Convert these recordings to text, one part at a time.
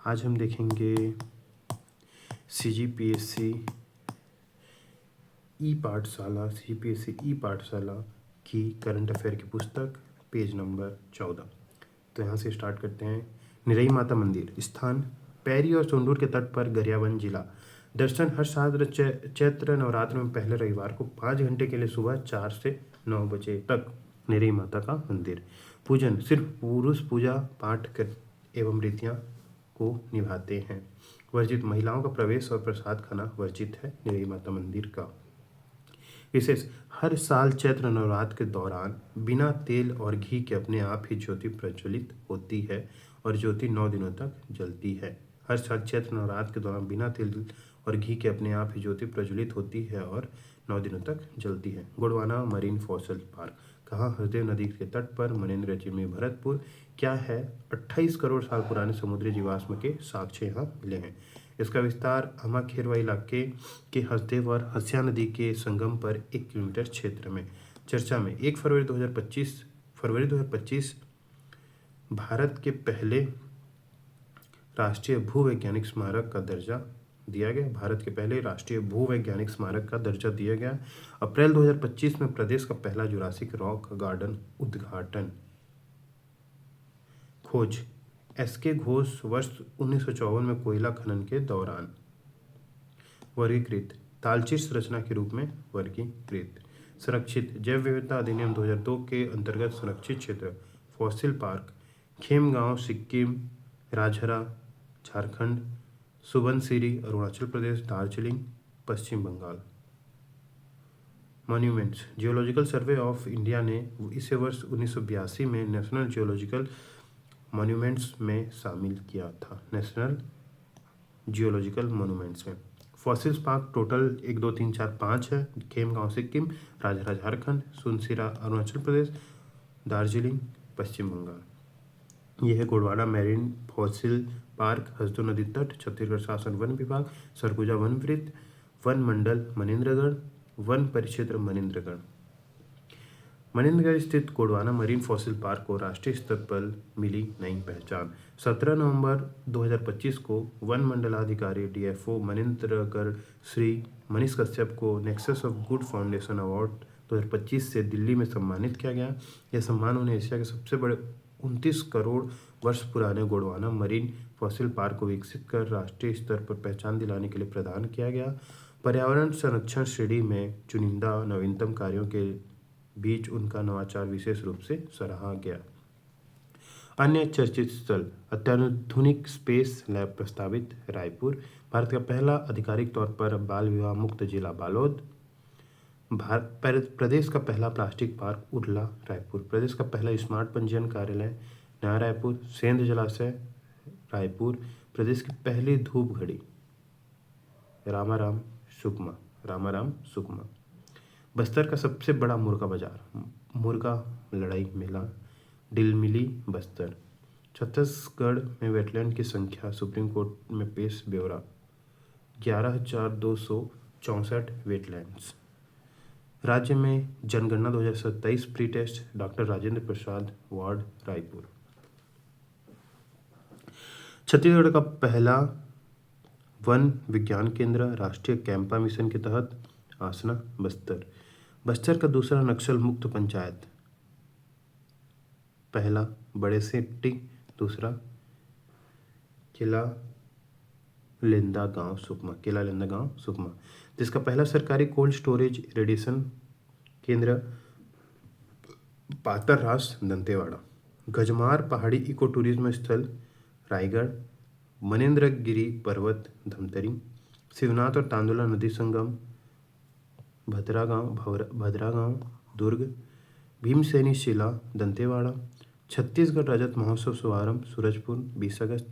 आज हम देखेंगे CGPSC ई पाठशाला की करंट अफेयर की पुस्तक, पेज नंबर 14। तो यहाँ से स्टार्ट करते हैं। निरई माता मंदिर स्थान पैरी और सोंडूर के तट पर, गरियाबंद जिला। दर्शन हर साल चैत्र नवरात्र में पहले रविवार को 5 घंटे के लिए सुबह 4 से 9 बजे तक निरई माता का मंदिर। पूजन सिर्फ पुरुष पूजा पाठ कर एवं रीतियाँ को निभाते हैं। वर्जित महिलाओं का प्रवेश और प्रसाद खाना वर्जित है निरई माता मंदिर का। विशेष हर साल चैत्र नवरात्र के दौरान बिना तेल और घी के अपने आप ही ज्योति प्रज्वलित होती है और ज्योति 9 दिनों तक जलती है। हर साल चैत्र नवरात्र के दौरान बिना तेल और घी के अपने आप ही ज्योति प्रज्वलित होती है और 9 दिनों तक जलती है। गोंडवाना मरीन फॉसिल पार्क कहाँ? हरदेव नदी के तट पर, मनेन्द्र में भरतपुर। क्या है? 28 करोड़ साल पुराने समुद्री जीवाश्म के साक्ष्य यहाँ मिले हैं। इसका विस्तार अमाखेरवा इलाके के हसदेव और हस्या नदी के संगम पर 1 किलोमीटर क्षेत्र में। चर्चा में 1 फरवरी 2025 भारत के पहले राष्ट्रीय भूवैज्ञानिक स्मारक का दर्जा दिया गया। भारत के पहले राष्ट्रीय भूवैज्ञानिक स्मारक का दर्जा दिया गया। अप्रैल 2025 में प्रदेश का पहला जुरासिक रॉक गार्डन उद्घाटन। खोज SK घोष वर्ष 1954 में कोयला खनन के दौरान। वर्गीकृत तालचीर संरचना के रूप में वर्गीकृत। संरक्षित जैव विविधता अधिनियम 2002 के अंतर्गत संरक्षित क्षेत्र fossil park Khemgaon Sikkim, Rajhara Jharkhand, Subansiri Arunachal Pradesh, Darjeeling Paschim Bangal. Monuments geological survey of India ने इसे वर्ष 1982 में नेशनल जियोलॉजिकल मॉन्यूमेंट्स में शामिल किया था। नेशनल जियोलॉजिकल मॉन्यूमेंट्स में फॉसिल्स पार्क टोटल 1 2 3 4 5 है। खेमगांव सिक्किम, राजहरा झारखंड, सुनसिरा अरुणाचल प्रदेश, दार्जिलिंग पश्चिम बंगाल। यह है Gondwana marine fossil park, Hasdeo नदी तट, छत्तीसगढ़ शासन वन विभाग, सरगुजा वन वृत्त, वन मंडल मनेन्द्रगढ़, वन परिक्षेत्र मनेन्द्रगढ़। मनेन्द्रगढ़ स्थित गोंडवाना मरीन फॉसिल पार्क को राष्ट्रीय स्तर पर मिली नई पहचान। 17 नवंबर 2025 को वन मंडलाधिकारी DFO मनेन्द्रगढ़ श्री मनीष कश्यप को nexus of good foundation award 2025 से दिल्ली में सम्मानित किया गया। यह सम्मान उन्हें एशिया के सबसे बड़े 29 करोड़ वर्ष पुराने गोंडवाना मरीन फॉसिल पार्क को विकसित कर राष्ट्रीय स्तर पर पहचान दिलाने के लिए प्रदान किया गया। पर्यावरण संरक्षण श्रेणी में चुनिंदा नवीनतम कार्यों के बीच उनका नवाचार विशेष रूप से सराहा गया। अन्य चर्चित स्थल अत्याधुनिक स्पेस लैब प्रस्तावित रायपुर। भारत का पहला आधिकारिक तौर पर बाल विवाह मुक्त जिला बालोद। प्रदेश का पहला प्लास्टिक पार्क उरला रायपुर। प्रदेश का पहला स्मार्ट पंजीयन कार्यालय नया रायपुर। सेंध जलाशय रायपुर। प्रदेश की पहली धूप घड़ी रामाराम सुकमा। बस्तर का सबसे बड़ा मुर्गा बाजार, मुर्गा लड़ाई मेला, डिलमिली बस्तर। छत्तीसगढ़ में वेटलैंड की संख्या, सुप्रीम कोर्ट में पेश ब्यौरा 11,264 वेटलैंड्स। राज्य में जनगणना 2027 pre test, doctor Rajendra Prasad ward Raipur. Chhattisgarh का पहला वन विज्ञान केंद्र राष्ट्रीय कैंपा मिशन के तहत आसना बस्तर। बस्तर का दूसरा नक्सल मुक्त पंचायत, पहला बड़े सेट्टी, दूसरा केला लेंदा गांव सुकमा। जिसका पहला सरकारी कोल्ड स्टोरेज रेडिएशन केंद्र पातररास दंतेवाड़ा। गजमार पहाड़ी इको टूरिज्म स्थल रायगढ़। मनेन्द्रगिरी पर्वत धमतरी। शिवनाथ और तांदुला नदी संगम भद्रागांव दुर्ग। भीमसेनी शिला दंतेवाड़ा। छत्तीसगढ़ रजत महोत्सव शुभारंभ सूरजपुर 20 अगस्त।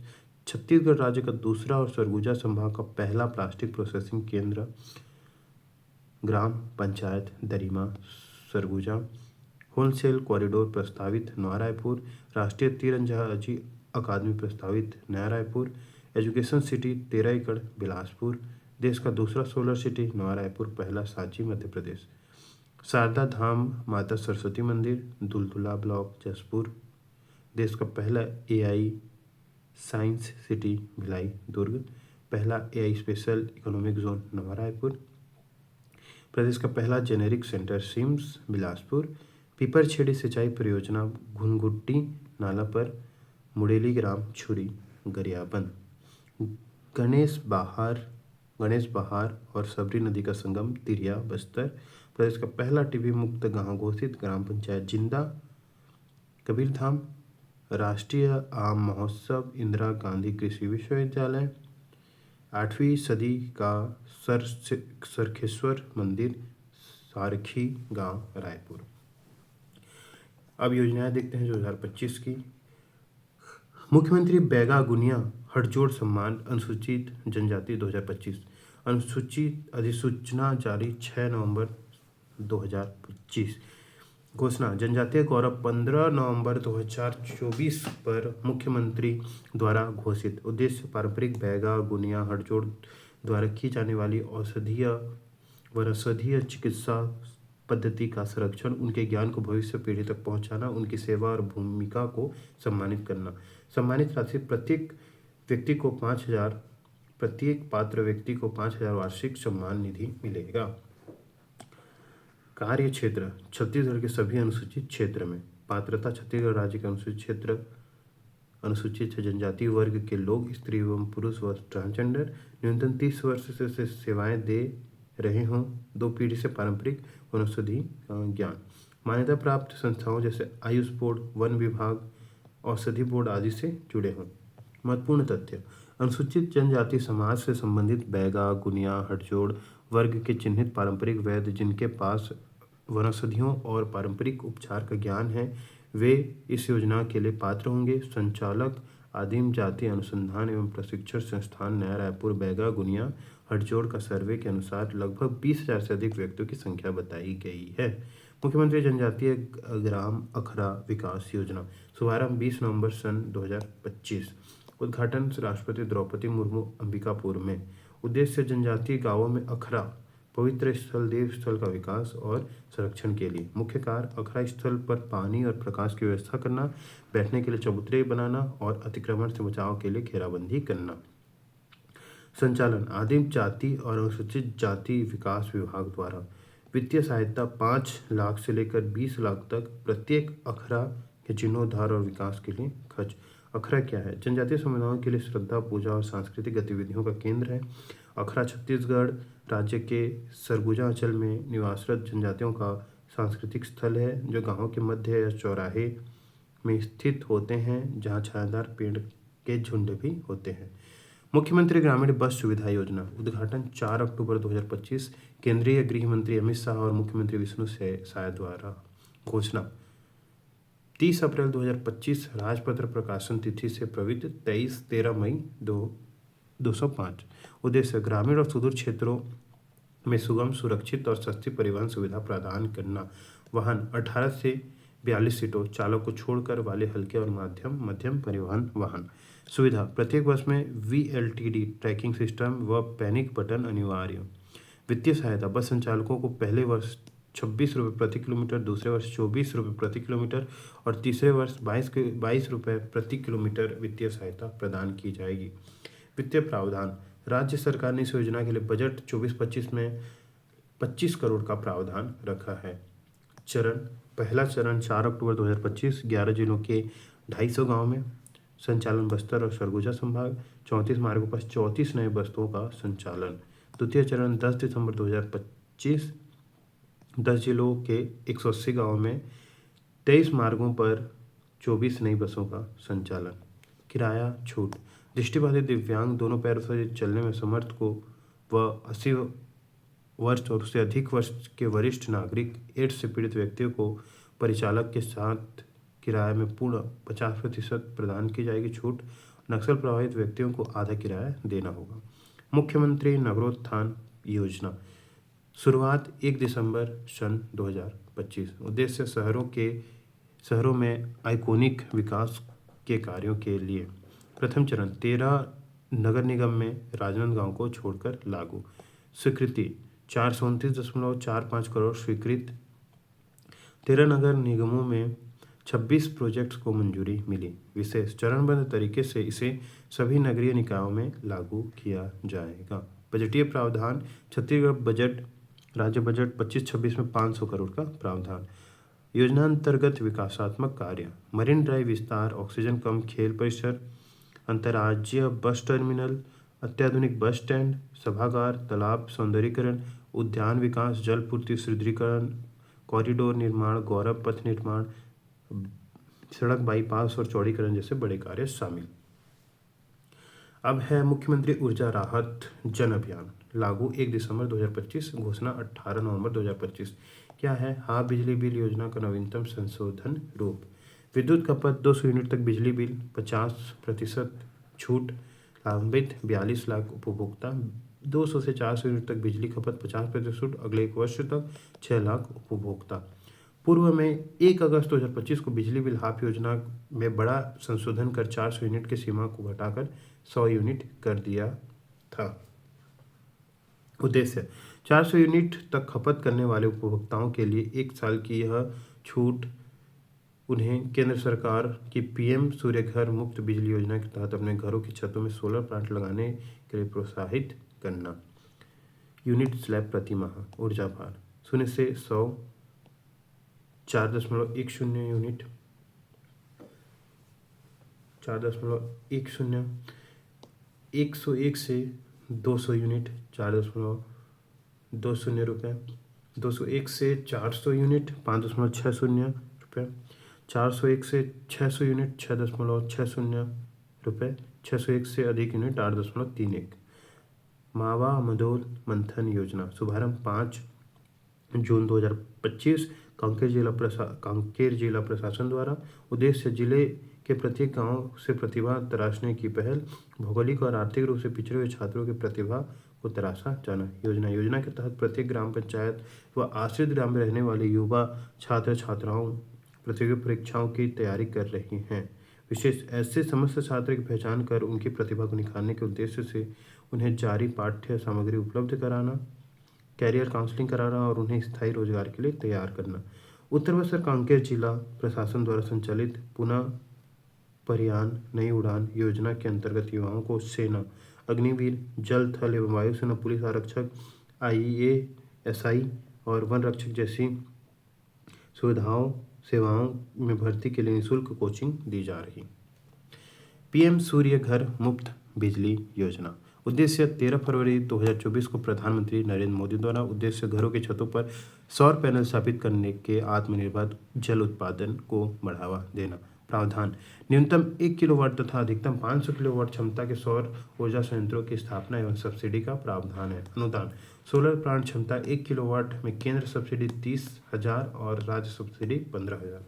छत्तीसगढ़ राज्य का दूसरा और सरगुजा संभाग का पहला प्लास्टिक प्रोसेसिंग केंद्र ग्राम पंचायत दरिमा सरगुजा। होलसेल कॉरिडोर प्रस्तावित नया रायपुर। राष्ट्रीय तीरंदाजी अकादमी प्रस्तावित नया रायपुर। एजुकेशन सिटी 13 एकड़ बिलासपुर। देश का दूसरा सोलर सिटी नया रायपुर, पहला सांची मध्य प्रदेश। शारदा धाम माता सरस्वती मंदिर दुलदुला ब्लॉक जसपुर। देश का पहला AI science city Bhilai Durg. पहला AI स्पेशल इकोनॉमिक जोन नवा रायपुर। प्रदेश का पहला जेनेरिक सेंटर सिम्स बिलासपुर। पीपरछेड़ी सिंचाई परियोजना घुनघुट्टी नाला पर मुडेली ग्राम छुरी गरियाबंद। गणेश बहार और सबरी नदी का संगम तिरिया बस्तर। प्रदेश का पहला टीबी मुक्त गांव घोषित ग्राम पंचायत जिंदा। कबीरधाम राष्ट्रीय आम महोत्सव इंदिरा गांधी कृषि विश्वविद्यालय। 8वीं सदी का सरखेश्वर मंदिर सारखी गांव रायपुर। अब योजनाएं देखते हैं 2025 की। मुख्यमंत्री बैगा गुनिया हड़जोड़ सम्मान अनुसूचित जनजाति 2025। अनुसूचित अधिसूचना जारी 6 नवंबर 2025। घोषणा जनजातीय गौरव 15 नवंबर 2024 पर मुख्यमंत्री द्वारा घोषित। उद्देश्य पारंपरिक बैगा गुनिया हड़जोड़ द्वारा की जाने वाली औषधीय व रसौधीय चिकित्सा पद्धति का संरक्षण, उनके ज्ञान को भविष्य पीढ़ी तक पहुंचाना, उनकी सेवा और भूमिका को सम्मानित करना। सम्मानित राशि प्रत्येक पात्र व्यक्ति को 5,000 वार्षिक सम्मान निधि मिलेगा। कार्य क्षेत्र छत्तीसगढ़ के सभी अनुसूचित क्षेत्र में। पात्रता छत्तीसगढ़ राज्य के अनुसूचित जनजाति वर्ग के लोग, स्त्री एवं पुरुष व ट्रांसजेंडर न्यूनतम 30 वर्ष से सेवाएं दे रहे हों, 2 पीढ़ी से पारंपरिक वनौषधि ज्ञान। मान्यता प्राप्त संस्थाओं जैसे आयुष बोर्ड, वन विभाग, औषधि बोर्ड आदि से जुड़े हों। महत्वपूर्ण तथ्य अनुसूचित जनजाति समाज से संबंधित बैगा गुनिया हड़जोड़ वर्ग के चिन्हित पारंपरिक वैद्य जिनके पास वनौषधियों और पारंपरिक उपचार का ज्ञान है, वे इस योजना के लिए पात्र होंगे। संचालक आदिम जाति अनुसंधान एवं प्रशिक्षण संस्थान नया रायपुर। बैगा गुनिया हड़जोड़ का सर्वे के अनुसार लगभग 20,000 से अधिक व्यक्तियों की संख्या बताई गई है। मुख्यमंत्री जनजातीय ग्राम अखरा विकास योजना शुभारंभ 20 नवंबर सन 2025। उद्घाटन राष्ट्रपति द्रौपदी मुर्मू अंबिकापुर में। उद्देश्य जनजातीय गांवों में अखरा पवित्र स्थल देव स्थल का विकास और संरक्षण के लिए। मुख्य कार्य अखरा स्थल पर पानी और प्रकाश की व्यवस्था करना, बैठने के लिए चबूतरे बनाना और अतिक्रमण से बचाव के लिए घेराबंदी करना। संचालन आदिम जाति और अनुसूचित जाति विकास विभाग द्वारा। वित्तीय सहायता 5 लाख से लेकर 20 लाख तक प्रत्येक अखरा के जीर्णोद्धार और विकास के लिए खर्च। अखरा क्या है? जनजातीय समुदायों के लिए श्रद्धा, पूजा और सांस्कृतिक गतिविधियों का केंद्र है। अखरा छत्तीसगढ़ राज्य के सरगुजा अंचल में निवासरत जनजातियों का सांस्कृतिक स्थल है, जो गांव के मध्य या चौराहे में स्थित होते हैं, जहां छायादार पेड़ के झुंड भी होते हैं। मुख्यमंत्री ग्रामीण बस सुविधा योजना उद्घाटन 4 अक्टूबर 2025। केंद्रीय गृह मंत्री अमित शाह और मुख्यमंत्री विष्णु साय द्वारा घोषणा 30 अप्रैल 2025। राजपत्र प्रकाशन तिथि से प्रवृत्त 23-13 मई 205। उद्देश्य ग्रामीण और सुदूर क्षेत्रों में सुगम, सुरक्षित और सस्ती परिवहन सुविधा प्रदान करना। वाहन 18 से 42 सीटों चालक को छोड़कर वाले हल्के और मध्यम परिवहन वाहन। सुविधा प्रत्येक बस में VLTD ट्रैकिंग सिस्टम व पैनिक बटन अनिवार्य। वित्तीय सहायता बस संचालकों को पहले वर्ष 26 रुपये प्रति किलोमीटर, दूसरे वर्ष 24 रुपये प्रति किलोमीटर और तीसरे वर्ष 22 रुपये प्रति किलोमीटर वित्तीय सहायता प्रदान की जाएगी। वित्तीय प्रावधान राज्य सरकार ने इस योजना के लिए बजट 24-25 में 25 करोड़ का प्रावधान रखा है। पहला चरण 4 अक्टूबर 2025 11 जिलों के 250 गाँव में। संचालन बस्तर और सरगुजा संभाग। 34 मार्गों पर 34 नए बसों का संचालन। द्वितीय चरण 10 दिसंबर 2025 10 जिलों के 180 गाँव में 23 मार्गों पर 24 नई बसों का संचालन। किराया छूट दृष्टिबाधित, दिव्यांग, दोनों पैरों से चलने में समर्थ को व 80 वर्ष और उससे अधिक वर्ष के वरिष्ठ नागरिक, एड्स से पीड़ित व्यक्तियों को परिचालक के साथ किराए में पूर्ण 50% प्रदान की जाएगी छूट। नक्सल प्रभावित व्यक्तियों को आधा किराया देना होगा। मुख्यमंत्री नगरोत्थान योजना शुरुआत 1 दिसंबर सन 2025। उद्देश्य शहरों में आइकोनिक विकास के कार्यों के लिए। प्रथम चरण 13 नगर निगम में राजनांदगांव को छोड़कर लागू। स्वीकृति 429.45 करोड़ स्वीकृत। 13 नगर निगमों में 26 प्रोजेक्ट्स को मंजूरी मिली। विशेष चरणबद्ध तरीके से इसे सभी नगरीय निकायों में लागू किया जाएगा। बजटीय प्रावधान छत्तीसगढ़ बजट राज्य बजट 25-26 में 500 करोड़ का प्रावधान। योजना अंतर्गत विकासात्मक कार्य मरीन ड्राइव विस्तार, ऑक्सीजन कम खेल परिसर, अंतर्राज्यीय बस टर्मिनल, अत्याधुनिक बस स्टैंड, सभागार, तालाब सौंदर्यीकरण, उद्यान विकास, जल पूर्ति सुदृढ़ीकरण, कॉरिडोर निर्माण, गौरव पथ निर्माण, सड़क बाईपास और चौड़ीकरण जैसे बड़े कार्य शामिल। अब है मुख्यमंत्री ऊर्जा राहत जन अभियान लागू 1 दिसंबर 2025, घोषणा 18 नवंबर 2025। क्या है? हाँ, बिजली बिल योजना का नवीनतम संशोधन रूप। विद्युत खपत 200 यूनिट तक बिजली बिल 50% छूट, लाभान्वित 42 लाख उपभोक्ता। 200 से 400 यूनिट तक बिजली खपत 50% छूट, अगले 1 वर्ष तक 6 लाख उपभोक्ता। पूर्व में 1 अगस्त 2025 को बिजली बिल हाफ योजना में बड़ा संशोधन कर 400 यूनिट की सीमा को घटाकर 100 यूनिट कर दिया था। उद्देश्य 400 यूनिट तक खपत करने वाले उपभोक्ताओं के लिए 1 साल की यह छूट उन्हें केंद्र सरकार की पीएम सूर्य घर मुफ्त बिजली योजना के तहत अपने घरों की छतों में सोलर प्लांट लगाने के लिए प्रोत्साहित करना। यूनिट स्लैब प्रति माह ऊर्जा भार 0 से 100 4.10 यूनिट, 4.10, 101 से 200 यूनिट 4.20 रुपये, 201 से 400 यूनिट 5.60 रुपये, 401 से 600 यूनिट 6.60 रुपये, 601 से अधिक यूनिट 8.31। मावा मदोल मंथन योजना शुभारंभ 5 जून 2025, कांकेर जिला प्रशासन द्वारा। उद्देश्य जिले के प्रत्येक गांव से प्रतिभा तराशने की पहल, भौगोलिक और आर्थिक रूप से पिछड़े हुए छात्रों की प्रतिभा को तराशा जाना। योजना के तहत प्रत्येक ग्राम पंचायत व आश्रित ग्राम में रहने वाले युवा छात्र छात्राओं प्रतियोगी परीक्षाओं की तैयारी कर रही हैं। विशेष ऐसे समस्त छात्र की पहचान कर उनकी प्रतिभा को निखारने के उद्देश्य से उन्हें जारी पाठ्य सामग्री उपलब्ध कराना, कैरियर काउंसलिंग कराना और उन्हें स्थायी रोजगार के लिए तैयार करना। उत्तर बस्तर कांकेर जिला प्रशासन द्वारा संचालित पुनः परियान नई उड़ान योजना के अंतर्गत युवाओं को सेना, अग्निवीर, जल थल एवं वायुसेना, पुलिस आरक्षक, IASI और वन रक्षक जैसी सेवाओं में भर्ती के लिए निःशुल्क कोचिंग दी जा रही। पीएम सूर्य घर मुफ्त बिजली योजना उद्देश्य 13 फरवरी 2024 को प्रधानमंत्री नरेंद्र मोदी द्वारा उद्देश्य घरों की छतों पर सौर पैनल स्थापित करने के आत्मनिर्भर जल उत्पादन को बढ़ावा देना। प्रावधान न्यूनतम 1 किलोवाट तथा अधिकतम 500 किलोवाट क्षमता के सौर ऊर्जा संयंत्रों की स्थापना एवं सब्सिडी का प्रावधान है। अनुदान सोलर प्लांट क्षमता 1 किलोवाट में केंद्र सब्सिडी 30,000 और राज्य सब्सिडी 15,000।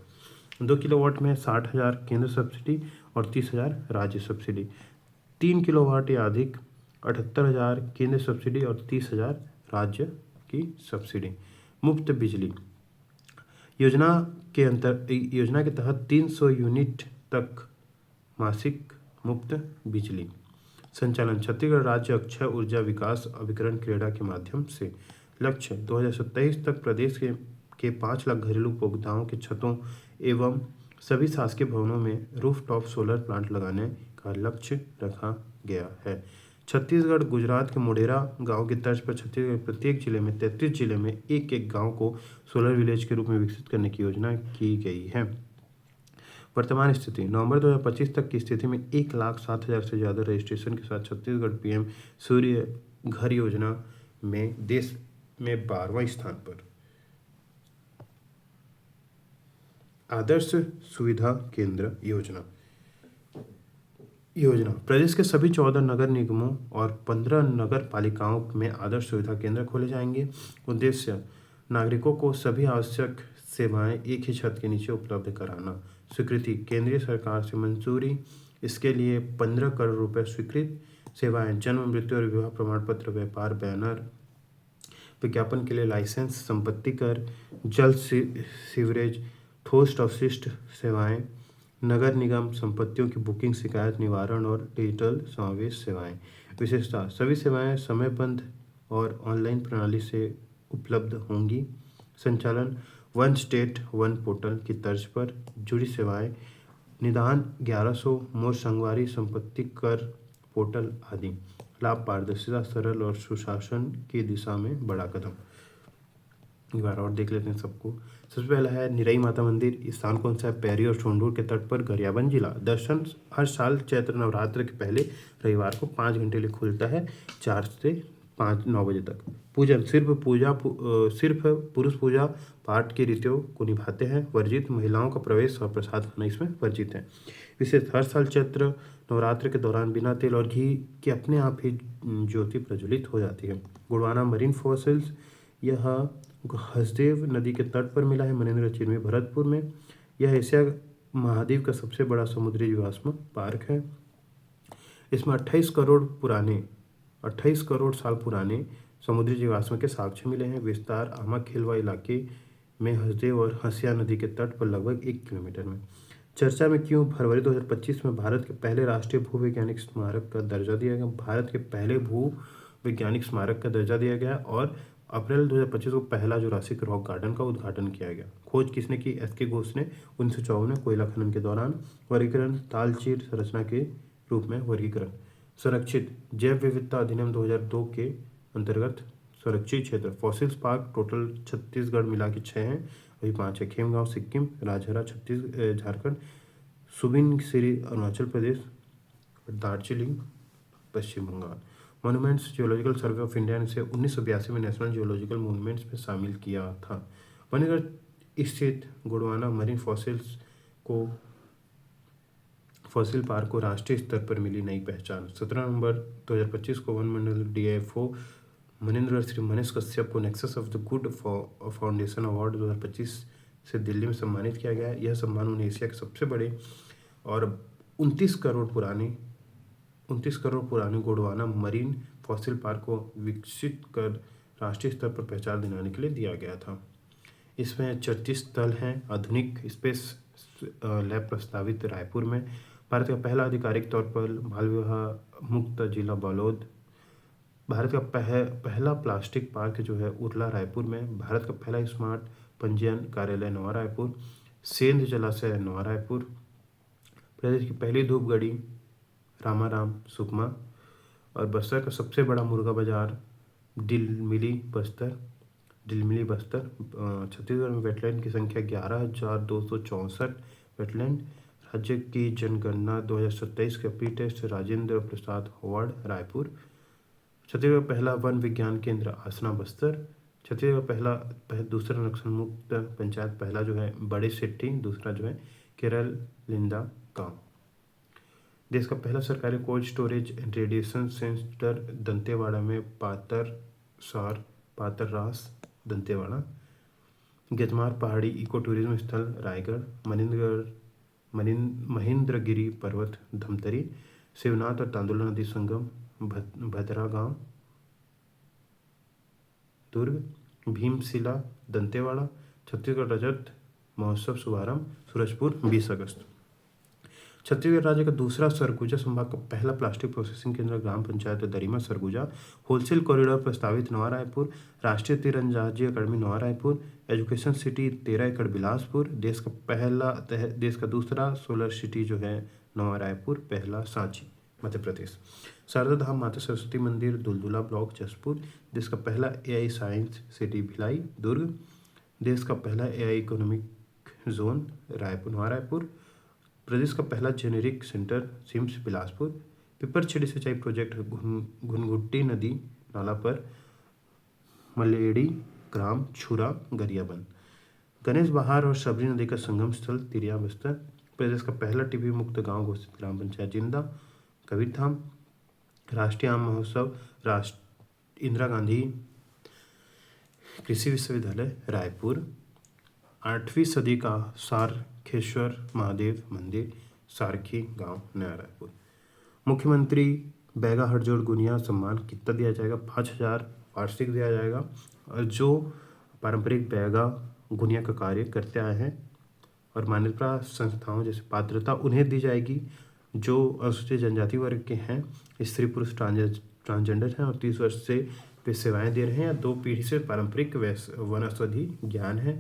2 किलोवाट में 60,000 केंद्र सब्सिडी और 30,000 राज्य सब्सिडी। 3 किलोवाट या अधिक 78,000 केंद्र सब्सिडी और 30,000 राज्य की सब्सिडी। मुफ्त बिजली योजना के तहत 300 यूनिट तक मासिक मुफ्त बिजली। संचालन छत्तीसगढ़ राज्य अक्षय ऊर्जा विकास अभिकरण क्रेडा के माध्यम से। लक्ष्य 2027 तक प्रदेश के 5 लाख घरेलू उपभोक्ताओं के छतों एवं सभी शासकीय भवनों में रूफटॉप सोलर प्लांट लगाने का लक्ष्य रखा गया है। छत्तीसगढ़ गुजरात के मोढेरा गांव की तर्ज पर छत्तीसगढ़ के प्रत्येक जिले में 33 जिले में एक गांव को सोलर विलेज के रूप में विकसित करने की योजना की गई है। वर्तमान स्थिति नवंबर 2025 तक की स्थिति में 1,07,000 से ज़्यादा रजिस्ट्रेशन के साथ छत्तीसगढ़ पीएम सूर्य घर योजना में देश में 12वां स्थान पर। आदर्श सुविधा केंद्र योजना प्रदेश के सभी 14 नगर निगमों और 15 नगर पालिकाओं में आदर्श सुविधा केंद्र खोले जाएंगे। उद्देश्य नागरिकों को सभी आवश्यक सेवाएं एक ही छत के नीचे उपलब्ध कराना। स्वीकृति केंद्रीय सरकार से मंजूरी, इसके लिए 15 करोड़ रुपए स्वीकृत। सेवाएं जन्म मृत्यु और विवाह प्रमाण पत्र, व्यापार बैनर, विज्ञापन के लिए लाइसेंस, संपत्ति कर, जल सीवरेज, ठोस अवशिष्ट सेवाएं, नगर निगम संपत्तियों की बुकिंग, शिकायत निवारण और डिजिटल समावेश सेवाएं। विशेषता सभी सेवाएं समयबद्ध और ऑनलाइन प्रणाली से उपलब्ध होंगी। संचालन वन स्टेट वन पोर्टल की तर्ज पर जुड़ी सेवाएं, निदान 1100, मोर संगवारी संपत्ति कर पोर्टल आदि। लाभ, पारदर्शिता, सरल और सुशासन की दिशा में बड़ा कदम। एक बार और देख लेते हैं सबको। सबसे पहला है निरई माता मंदिर। स्थान कौन सा है? पैरी और सोंढूर के तट पर, गरियाबंद जिला। दर्शन हर साल चैत्र नवरात्र के पहले रविवार को 5 घंटे लिए खुलता है, 4 से 9 बजे तक। पूजन, सिर्फ पुरुष पूजा पाठ की रीतियों को निभाते हैं। वर्जित, महिलाओं का प्रवेश और प्रसाद खाना इसमें वर्जित है। विशेष, हर साल चैत्र नवरात्र के दौरान बिना तेल और घी के अपने आप ही ज्योति प्रज्वलित हो जाती है। गुड़वाना मरीन फॉसिल्स, यह हसदेव नदी के तट पर मिला है, मनेन्द्र चीर में, भरतपुर में। यह एशिया महाद्वीप का सबसे बड़ा समुद्री जीवाश्म पार्क है। इसमें 28 करोड़ साल पुराने समुद्री जीवाश्म के साक्ष्य मिले हैं। विस्तार, आमा खेलवा इलाके में हसदेव और हंसिया नदी के तट पर लगभग 1 किलोमीटर में। चर्चा में क्यों? फरवरी 2025 में भारत के पहले राष्ट्रीय भूवैज्ञानिक स्मारक का दर्जा दिया गया। भारत के पहले भूवैज्ञानिक स्मारक का दर्जा दिया गया और अप्रैल 2025 को पहला जुरासिक रॉक गार्डन का उद्घाटन किया गया। खोज किसने की? एस.के. घोष ने 1954 में कोयला खनन के दौरान। वर्गीकरण, तालचीर संरचना के रूप में वर्गीकरण। संरक्षित, जैव विविधता अधिनियम 2002 के अंतर्गत संरक्षित क्षेत्र। फॉसिल्स पार्क टोटल छत्तीसगढ़ मिला के 6 हैं, अभी 5 है। Khemgaon Sikkim, Rajhara Jharkhand, Subansiri Arunachal Pradesh, Darjeeling Paschim Bangal. Monuments, geological survey of India ने इसे 1982 में नेशनल जियोलॉजिकल मॉन्यूमेंट्स में शामिल किया था। मणिगढ़ स्थित गुड़वाना मरीन फॉसिल पार्क को राष्ट्रीय स्तर पर मिली नई पहचान। 17 नवंबर 2025 को वन मंडल DFO मनिंदर श्री मनीष कश्यप को nexus of the good foundation award 2025 से दिल्ली में सम्मानित किया गया। यह सम्मान उन्हें एशिया के सबसे बड़े और 29 करोड़ पुराने गोंडवाना मरीन फॉसिल पार्क को विकसित कर राष्ट्रीय स्तर पर पहचान दिलाने के लिए दिया गया था। इसमें 34 स्थल हैं। आधुनिक स्पेस लैब प्रस्तावित रायपुर में। भारत का पहला आधिकारिक तौर पर बाल विवाह मुक्त जिला बालोद। भारत का पहला प्लास्टिक पार्क जो है उरला रायपुर में। भारत का पहला स्मार्ट पंजीयन कार्यालय नवा रायपुर। सेंध जलाशय नवा रायपुर। प्रदेश की पहली धूप गढ़ी रामाराम सुकमा। और बस्तर का सबसे बड़ा मुर्गा बाजार डिलमिली बस्तर। छत्तीसगढ़ में वेटलैंड की संख्या 11,264 वेटलैंड। राज्य की जनगणना 2027 के pre test Rajendra Prasad award Raipur. Chhattisgarh का पहला वन विज्ञान केंद्र आसना बस्तर। छत्तीसगढ़ का दूसरा नक्सल मुक्त पंचायत, पहला जो है बड़े सेट्टी, दूसरा जो है केरल लिंदा गांव। देश का पहला सरकारी cold storage and radiation centre Dantewada में, पातररास दंतेवाड़ा। गितमार पहाड़ी इको टूरिज्म स्थल रायगढ़। महेंद्रगिरी पर्वत धमतरी। शिवनाथ और तांदुला नदी संगम भद्रा गांव दुर्ग। भीमशिला दंतेवाड़ा। छत्तीसगढ़ रजत महोत्सव शुभारंभ सूरजपुर 20 अगस्त। छत्तीसगढ़ राज्य का दूसरा सरगुजा संभाग का पहला प्लास्टिक प्रोसेसिंग केंद्र ग्राम पंचायत दरिमा सरगुजा। होलसेल कॉरिडोर प्रस्तावित नवा रायपुर। राष्ट्रीय तीरंदाजी अकादमी नवा रायपुर। एजुकेशन सिटी 13 एकड़ बिलासपुर। देश का दूसरा सोलर सिटी जो है नवा रायपुर, पहला सांची मध्य प्रदेश। शारदा धाम माता सरस्वती मंदिर दुलदुला ब्लॉक जसपुर। देश का पहला AI science city Bhilai Durg. देश का पहला AI इकोनॉमिक जोन नवा रायपुर। प्रदेश का पहला जेनेरिक सेंटर सिम्स बिलासपुर। पिपरछेड़ी सिंचाई प्रोजेक्ट घुनघुट्टी नदी नाला पर, मलेड़ी ग्राम छुरा गरियाबंद। गणेश बहार और शबरी नदी का संगम स्थल तिरिया बस्तर। प्रदेश का पहला टीबी मुक्त गांव घोषित ग्राम पंचायत जिंदा कबीरधाम। राष्ट्रीय आम महोत्सव इंदिरा गांधी कृषि विश्वविद्यालय रायपुर। 8वीं सदी का सारखेश्वर महादेव मंदिर सारखी गांव नया रायपुर। मुख्यमंत्री बैगा हटजोड़ गुनिया सम्मान कितना दिया जाएगा? 5,000 वार्षिक दिया जाएगा। और जो पारंपरिक बैगा गुनिया का कार्य करते आए हैं और मान्यता संस्थाओं जैसे पात्रता उन्हें दी जाएगी। जो अनुसूचित जनजाति वर्ग के हैं, स्त्री पुरुष ट्रांसजेंडर हैं और 30 वर्ष से वे सेवाएं दे रहे हैं या 2 पीढ़ी से पारंपरिक वनौषधि ज्ञान है।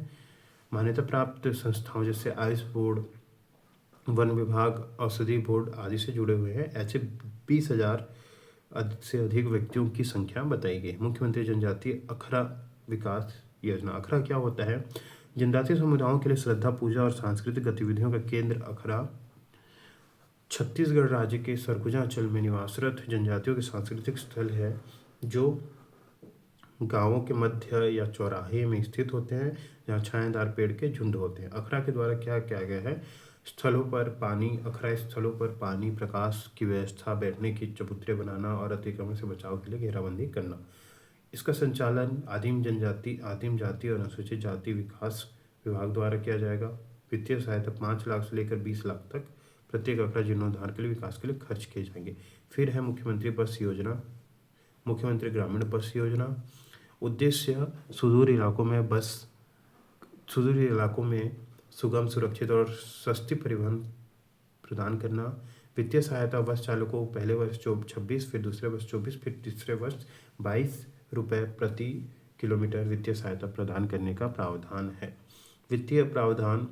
मान्यता प्राप्त संस्थाओं जैसे आयुष बोर्ड, वन विभाग, औषधि बोर्ड आदि से जुड़े हुए हैं। ऐसे 20,000 से अधिक व्यक्तियों की संख्या बताई गई। मुख्यमंत्री जनजातीय अखड़ा विकास योजना। अखड़ा क्या होता है? जनजातीय समुदायों के लिए श्रद्धा, पूजा और सांस्कृतिक गतिविधियों का केंद्र अखड़ा छत्तीसगढ़ राज्य के सरगुजा अंचल में निवासरत जनजातियों के सांस्कृतिक स्थल है, जो गांवों के मध्य या चौराहे में स्थित होते हैं, जहाँ छायादार पेड़ के झुंड होते हैं। अखड़ा के द्वारा क्या किया गया है? अखड़ा स्थलों पर पानी, प्रकाश की व्यवस्था, बैठने की चबूतरे बनाना और अतिक्रमण से बचाव के लिए घेराबंदी करना। इसका संचालन आदिम जाति और अनुसूचित जाति विकास विभाग द्वारा किया जाएगा। वित्तीय सहायता 5 लाख से लेकर 20 लाख तक प्रत्येक अखड़ा जीर्णोद्धार के लिए, विकास के लिए खर्च किए जाएंगे। फिर है मुख्यमंत्री बस योजना, मुख्यमंत्री ग्रामीण बस योजना। उद्देश्य सुदूर इलाकों में सुगम, सुरक्षित और सस्ती परिवहन प्रदान करना। वित्तीय सहायता बस चालकों को पहले वर्ष 26, फिर दूसरे वर्ष 24, फिर तीसरे वर्ष 22 रुपये प्रति किलोमीटर वित्तीय सहायता प्रदान करने का प्रावधान है। वित्तीय प्रावधान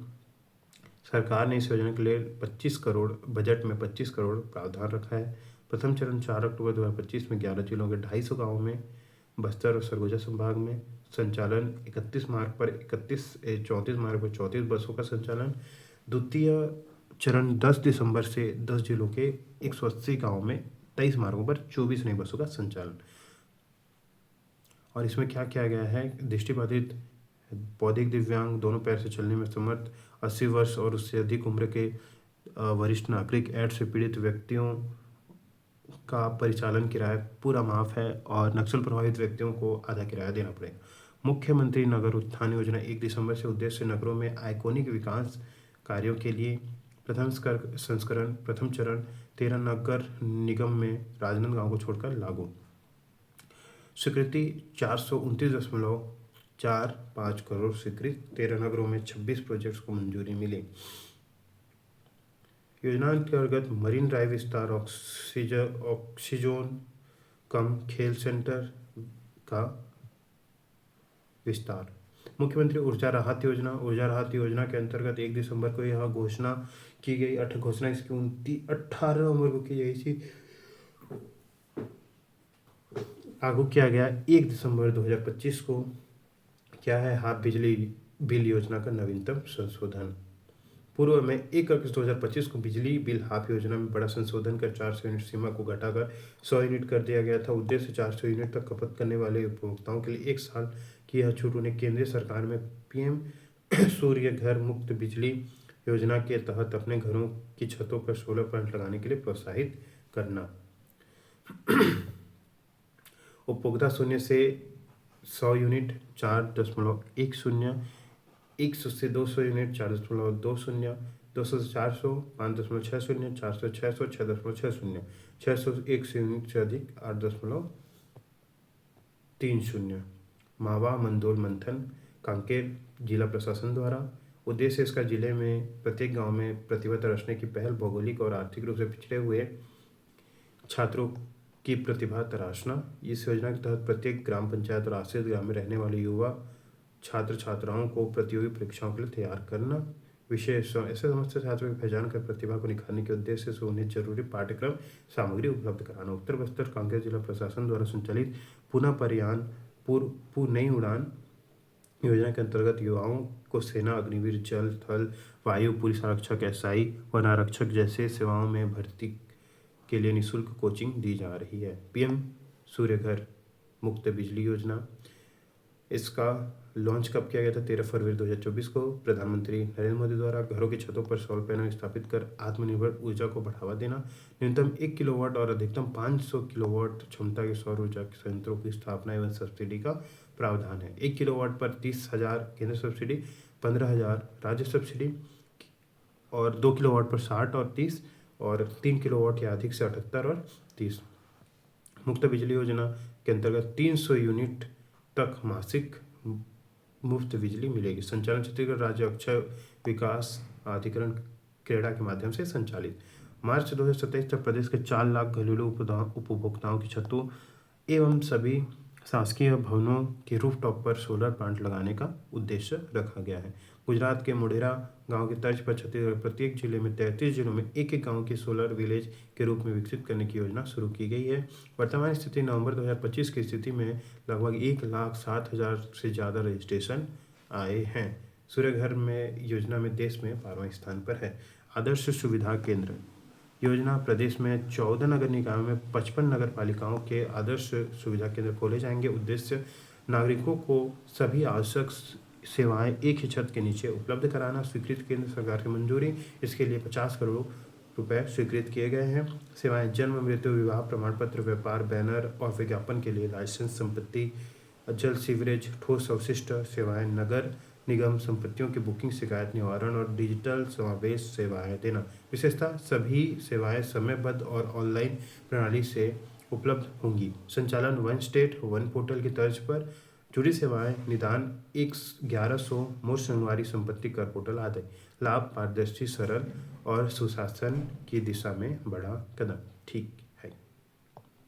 सरकार ने इस योजना के लिए 25 करोड़ बजट में 25 करोड़ प्रावधान रखा है। प्रथम चरण 4 अक्टूबर 2025 में 11 जिलों के 250 गाँवों में, बस्तर और सरगुजा संभाग में संचालन। 34 मार्ग पर 34 बसों का संचालन। द्वितीय चरण 10 दिसंबर से 10 जिलों के 180 गाँवों में 23 मार्गों पर 24 नई बसों का संचालन। और इसमें क्या किया गया है? दृष्टिबाधित, बौद्धिक दिव्यांग, दोनों पैर से चलने में समर्थ, 80 वर्ष और उससे अधिक उम्र के वरिष्ठ नागरिक, एड्स से पीड़ित व्यक्तियों का परिचालन किराया पूरा माफ है और नक्सल प्रभावित व्यक्तियों को आधा किराया देना पड़ेगा। मुख्यमंत्री नगर उत्थान योजना 1 दिसंबर से उद्देश्य नगरों में आइकॉनिक विकास कार्यों के लिए प्रथम चरण 13 नगर निगम में राजनांदगांव को छोड़कर लागू। स्वीकृति 429.45 करोड़ स्वीकृत। 13 नगरों में 26 प्रोजेक्ट्स को मंजूरी मिली। योजना अंतर्गत मरीन ड्राइव विस्तार, ऑक्सीजोन कम खेल सेंटर का विस्तार। मुख्यमंत्री ऊर्जा राहत योजना के अंतर्गत 1 दिसंबर को यह घोषणा की गई। घोषणा इसकी 18 नवंबर को की गई थी। लागू किया गया 1 दिसंबर 2025 को। क्या है? हाफ बिजली बिल योजना का नवीनतम संशोधन। पूर्व में 1 अगस्त 2025 को बिजली बिल हाफ योजना में बड़ा संशोधन कर 400 यूनिट सीमा को घटाकर 100 यूनिट कर दिया गया था। उद्देश्य 400 यूनिट तक खपत करने वाले उपभोक्ताओं के लिए 1 साल की यह छूट उन्हें केंद्रीय सरकार में पीएम सूर्य घर मुफ्त बिजली योजना के तहत अपने घरों की छतों पर सोलर प्लांट लगाने के लिए प्रोत्साहित करना। उपभोक्ता शून्य से 100 यूनिट 4.10, 100 से 200 यूनिट 4.20, 200 से 400 5.60, 400 से 600 6.60, 600 से 1 यूनिट से अधिक 8.30। मावा मंडोल मंथन कांकेर जिला प्रशासन द्वारा। उद्देश्य इसका जिले में प्रत्येक गांव में प्रतिभा तराशने की पहल, भौगोलिक और आर्थिक रूप से पिछड़े हुए छात्रों की प्रतिभा तराशना। इस योजना के तहत प्रत्येक ग्राम पंचायत और आश्रित ग्राम में रहने वाले युवा छात्र छात्राओं को प्रतियोगी परीक्षाओं के लिए तैयार करना। विशेष ऐसे समस्त छात्रों की पहचान कर प्रतिभा को निखारने के उद्देश्य से उन्हें जरूरी पाठ्यक्रम सामग्री उपलब्ध कराना। उत्तर बस्तर कांकेर जिला प्रशासन द्वारा संचालित पुनः परियान नई उड़ान योजना के अंतर्गत युवाओं को सेना, अग्निवीर, जल, थल, वायु, पुलिस आरक्षक, एसआई, वन आरक्षक जैसे सेवाओं में भर्ती के लिए निःशुल्क कोचिंग दी जा रही है। पीएम सूर्य घर मुफ्त बिजली योजना, इसका लॉन्च कब किया गया था? 13 फरवरी 2024 को प्रधानमंत्री नरेंद्र मोदी द्वारा घरों की छतों पर सोलर पैनल स्थापित कर आत्मनिर्भर ऊर्जा को बढ़ावा देना। न्यूनतम 1 किलोवाट और अधिकतम 500 किलोवाट क्षमता के सौर ऊर्जा संयंत्रों की स्थापना एवं सब्सिडी का प्रावधान है। 1 किलोवाट पर 30,000 केंद्र सब्सिडी, 15,000 राज्य सब्सिडी और 2 किलोवाट पर 60 और 30 और 3 किलोवाट या अधिक से 78 और 30। मुफ्त बिजली योजना के अंतर्गत 300 यूनिट तक मासिक मुफ्त बिजली मिलेगी। संचालन छत्तीसगढ़ राज्य अक्षय विकास अधिकरण क्रेडा के माध्यम से संचालित। मार्च 2027 तक प्रदेश के 4 लाख घरेलू उपभोक्ताओं की छतों एवं सभी शासकीय भवनों के रूफटॉप पर सोलर प्लांट लगाने का उद्देश्य रखा गया है। गुजरात के मोढेरा गांव की तर्ज पर छत्तीसगढ़ प्रत्येक जिले में 33 जिलों में एक एक गांव की सोलर विलेज के रूप में विकसित करने की योजना शुरू की गई है। वर्तमान स्थिति नवंबर 2025 की स्थिति में लगभग 1,07,000 से ज़्यादा रजिस्ट्रेशन आए हैं। सूर्य घर में योजना में देश में 12वें स्थान पर है। आदर्श सुविधा केंद्र योजना प्रदेश में 14 नगर निकायों में 55 नगर पालिकाओं के आदर्श सुविधा केंद्र खोले जाएंगे। उद्देश्य नागरिकों को सभी आवश्यक सेवाएं एक ही छत के नीचे उपलब्ध कराना। स्वीकृत केंद्र सरकार की मंजूरी, इसके लिए 50 करोड़ रुपए स्वीकृत किए गए हैं। सेवाएं जन्म मृत्यु विवाह प्रमाण पत्र व्यापार बैनर और विज्ञापन के लिए लाइसेंस, संपत्ति जल सीवरेज ठोस अवशिष्ट सेवाएं, नगर निगम संपत्तियों की बुकिंग, शिकायत निवारण और डिजिटल समावेश सेवाएं देना। विशेषता सभी सेवाएं समयबद्ध और ऑनलाइन प्रणाली से उपलब्ध होंगी। संचालन वन स्टेट वन पोर्टल की तर्ज पर। जुड़ी सेवाएं निदान 1100 मूल संगवारी संपत्ति कर पोर्टल आदि। लाभ पारदर्शी सरल और सुशासन की दिशा में बड़ा कदम। ठीक।